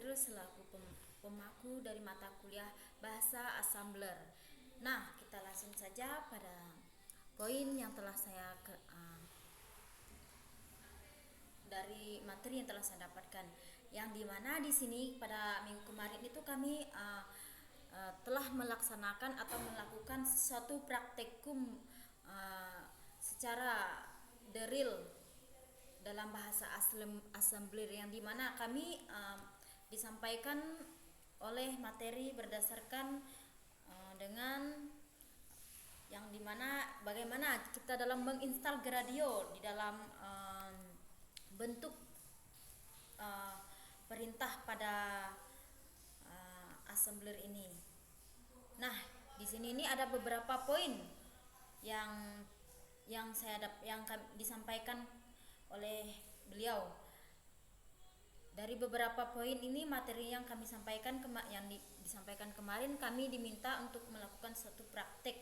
Karir selaku pemaku dari mata kuliah Bahasa Assembler. Nah, kita langsung saja pada poin yang telah dari materi yang telah saya dapatkan. Yang dimana di sini pada minggu kemarin itu kami telah melaksanakan atau melakukan suatu praktikum secara deril dalam bahasa assembler, yang dimana kami disampaikan oleh materi berdasarkan dengan yang dimana bagaimana kita dalam menginstal Gradio di dalam bentuk perintah pada assembler ini. Nah, di sini ini ada beberapa poin yang disampaikan oleh beliau. Dari beberapa poin ini materi yang kami sampaikan disampaikan kemarin, kami diminta untuk melakukan suatu praktek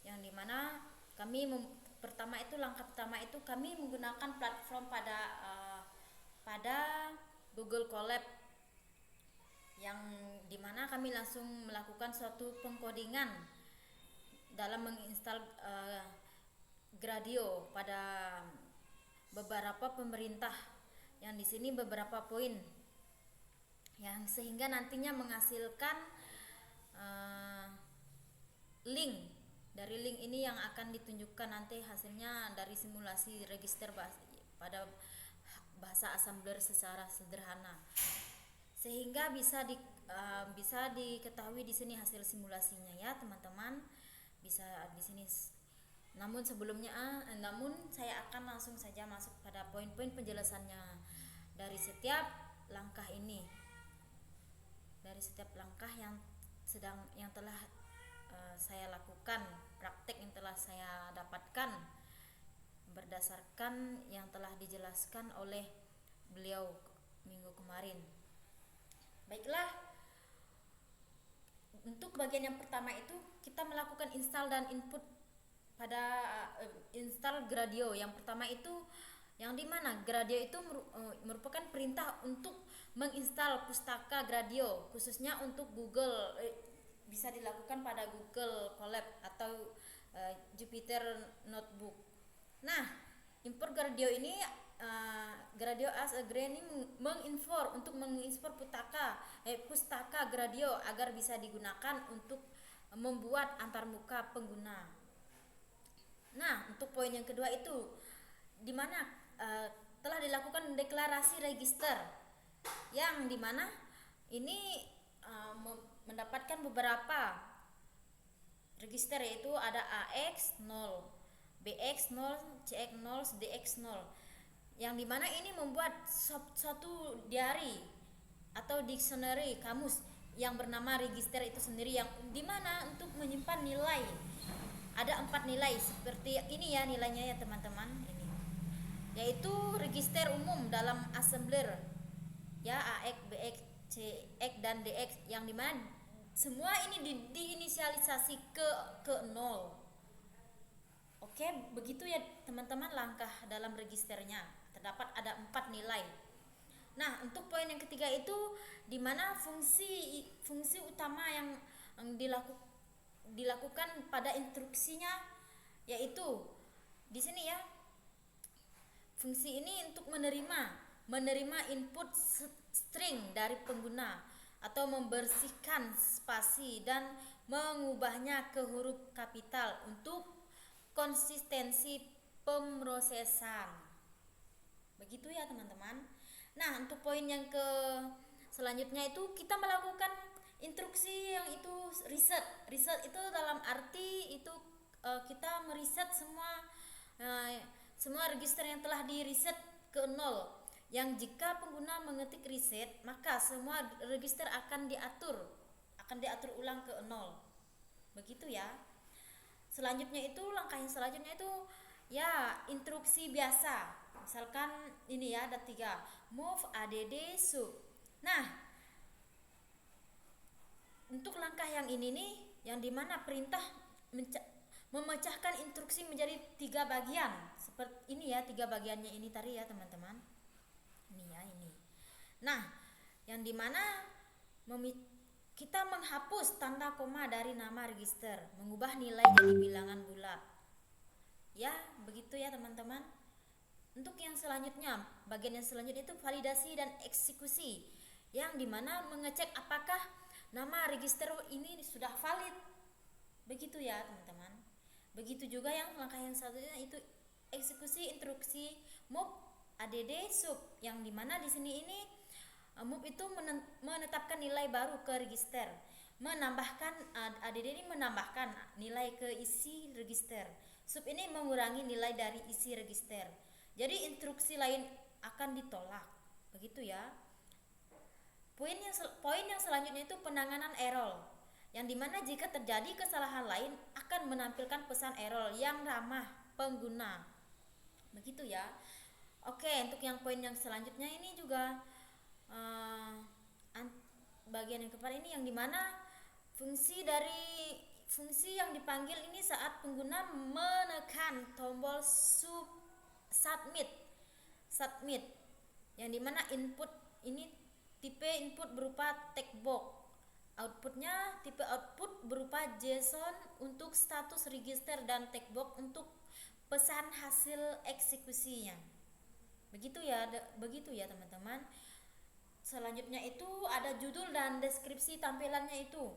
yang dimana kami langkah pertama itu kami menggunakan platform pada Google Colab, yang dimana kami langsung melakukan suatu pengkodingan dalam menginstal Gradio pada beberapa pemerintah, yang di sini beberapa poin yang sehingga nantinya menghasilkan link. Dari link ini yang akan ditunjukkan nanti hasilnya dari simulasi register pada bahasa assembler secara sederhana, sehingga bisa diketahui di sini hasil simulasinya ya teman-teman. Bisa di sini. Namun saya akan langsung saja masuk pada poin-poin penjelasannya dari setiap langkah ini. Dari setiap langkah yang telah saya lakukan, praktek yang telah saya dapatkan berdasarkan yang telah dijelaskan oleh beliau minggu kemarin. Baiklah, untuk bagian yang pertama itu kita melakukan install dan input pada install Gradio. Yang pertama itu yang dimana Gradio itu merupakan perintah untuk menginstal pustaka Gradio, khususnya untuk Google. Bisa dilakukan pada Google Colab atau Jupyter Notebook. Nah, import Gradio ini Gradio as a ini untuk menginstal pustaka Gradio agar bisa digunakan untuk membuat antarmuka pengguna. Nah, untuk poin yang kedua itu di mana telah dilakukan deklarasi register, yang dimana ini mendapatkan beberapa register, yaitu ada AX0, BX0, CX0, DX0, yang dimana ini membuat suatu diary atau dictionary kamus yang bernama register itu sendiri, yang dimana untuk menyimpan nilai. Ada 4 nilai seperti ini ya nilainya ya teman-teman, ini yaitu register umum dalam assembler ya, AX, BX, CX dan DX, yang dimana semua ini diinisialisasi ke 0. Oke, begitu ya teman-teman langkah dalam registernya. Terdapat ada 4 nilai. Nah, untuk poin yang ketiga itu dimana fungsi utama yang dilakukan pada instruksinya, yaitu di sini ya. Fungsi ini untuk menerima input string dari pengguna atau membersihkan spasi dan mengubahnya ke huruf kapital untuk konsistensi pemrosesan. Begitu ya teman-teman. Nah, untuk poin yang selanjutnya itu kita melakukan instruksi yang itu riset. Riset itu dalam arti itu kita meriset semua register yang telah di reset ke 0. Yang jika pengguna mengetik reset, maka semua register akan diatur ulang ke 0. Begitu ya. Langkah yang selanjutnya itu ya instruksi biasa. Misalkan ini ya ada 3, move, add, sub. Nah, untuk langkah yang ini nih, yang dimana perintah memecahkan instruksi menjadi 3 bagian. Seperti ini ya, 3 bagiannya ini tadi ya teman-teman. Ini ya, ini. Nah, yang dimana kita menghapus tanda koma dari nama register, mengubah nilai jadi bilangan bulat. Ya, begitu ya teman-teman. Untuk yang selanjutnya, bagian yang selanjutnya itu validasi dan eksekusi, yang dimana mengecek apakah nama register ini sudah valid. Begitu ya teman-teman. Begitu juga yang langkah yang selanjutnya itu eksekusi instruksi move add sub, yang dimana di sini ini move itu menetapkan nilai baru ke register, menambahkan add ini menambahkan nilai ke isi register, sub ini mengurangi nilai dari isi register. Jadi instruksi lain akan ditolak. Begitu ya. Poin yang selanjutnya itu penanganan error, yang dimana jika terjadi kesalahan lain akan menampilkan pesan error yang ramah pengguna. Begitu ya. Oke, untuk yang poin yang selanjutnya ini juga bagian yang keempat ini, yang dimana fungsi yang dipanggil ini saat pengguna menekan tombol submit, yang dimana input ini tipe input berupa text box, outputnya tipe output berupa JSON untuk status register dan text box untuk pesan hasil eksekusinya. Begitu ya teman-teman. Selanjutnya itu ada judul dan deskripsi tampilannya itu,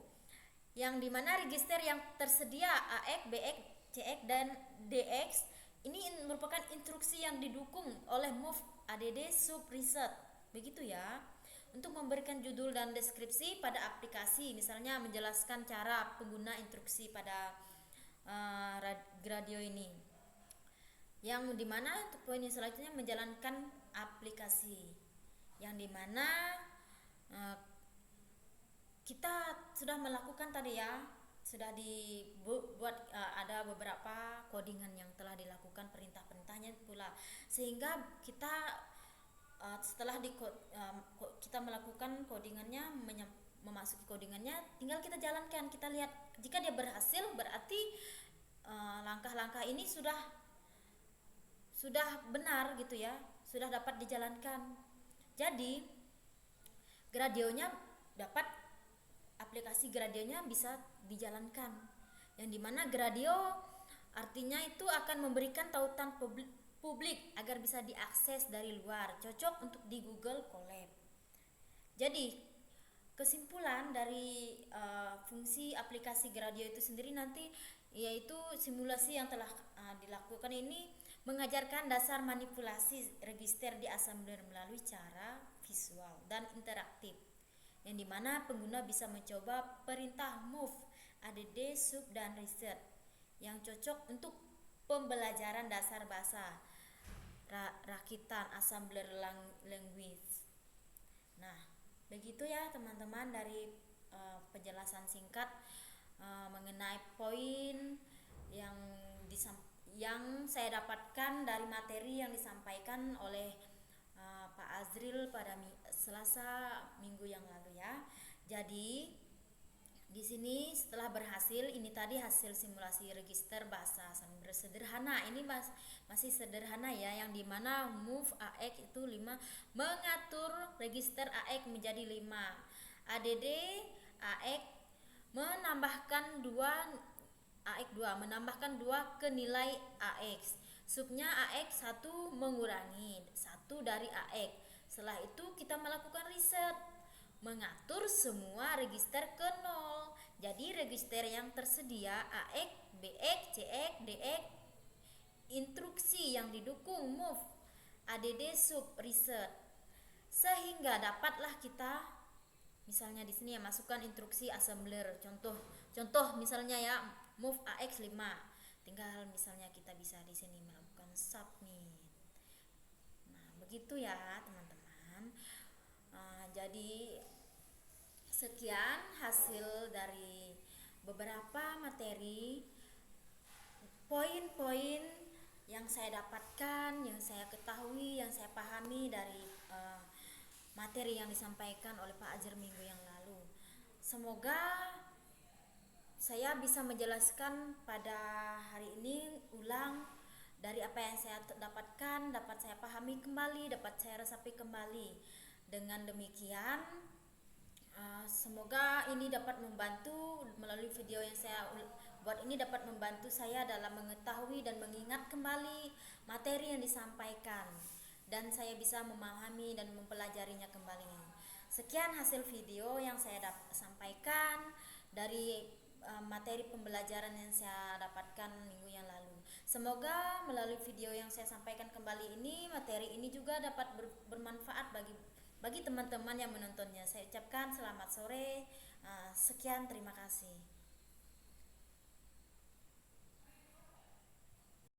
yang dimana register yang tersedia AX, BX, CX, dan DX ini merupakan instruksi yang didukung oleh move add sub reset. Begitu ya. Untuk memberikan judul dan deskripsi pada aplikasi, misalnya menjelaskan cara pengguna instruksi pada Gradio ini, yang dimana untuk poin yang selanjutnya menjalankan aplikasi, yang dimana kita sudah melakukan tadi ya, sudah dibuat ada beberapa codingan yang telah dilakukan, perintah-perintahnya pula, sehingga kita setelah kita melakukan codingannya, memasuki codingannya, tinggal kita jalankan, kita lihat jika dia berhasil, berarti langkah-langkah ini sudah benar gitu ya, sudah dapat dijalankan. Jadi aplikasi Gradionya bisa dijalankan, yang dimana Gradio artinya itu akan memberikan tautan publik agar bisa diakses dari luar, cocok untuk di Google Colab. Jadi kesimpulan dari fungsi aplikasi Gradio itu sendiri nanti yaitu simulasi yang telah dilakukan ini mengajarkan dasar manipulasi register di assembler melalui cara visual dan interaktif, yang dimana pengguna bisa mencoba perintah move, add, sub, dan reset yang cocok untuk pembelajaran dasar bahasa rakitan assembler language. Nah, begitu ya teman-teman dari penjelasan singkat mengenai poin yang saya dapatkan dari materi yang disampaikan oleh Pak Azril pada Selasa minggu yang lalu ya. Jadi di sini setelah berhasil, ini tadi hasil simulasi register bahasa assembler sederhana. Ini masih sederhana ya, yang dimana move AX itu 5, mengatur register AX menjadi 5, add AX menambahkan 2 ke nilai AX, subnya AX 1 mengurangi 1 dari AX. Setelah itu kita melakukan reset, mengatur semua register ke 0. Jadi register yang tersedia AX, BX, CX, DX, instruksi yang didukung move, add, sub, reset, sehingga dapatlah kita misalnya di sini ya masukkan instruksi assembler. Contoh misalnya ya, move AX 5. Tinggal misalnya kita bisa di sini melakukan submit. Nah, begitu ya teman-teman. Jadi sekian hasil dari beberapa materi, poin-poin yang saya dapatkan, yang saya ketahui, yang saya pahami dari materi yang disampaikan oleh Pak Azir minggu yang lalu. Semoga saya bisa menjelaskan pada hari ini ulang dari apa yang saya dapatkan, dapat saya pahami kembali, dapat saya resapi kembali. Dengan demikian, semoga ini dapat membantu, melalui video yang saya buat ini dapat membantu saya dalam mengetahui dan mengingat kembali materi yang disampaikan, dan saya bisa memahami dan mempelajarinya kembali. Sekian hasil video yang saya sampaikan dari materi pembelajaran yang saya dapatkan minggu yang lalu. Semoga melalui video yang saya sampaikan kembali ini, materi ini juga dapat bermanfaat bagi teman-teman yang menontonnya. Saya ucapkan selamat sore. Sekian, terima kasih.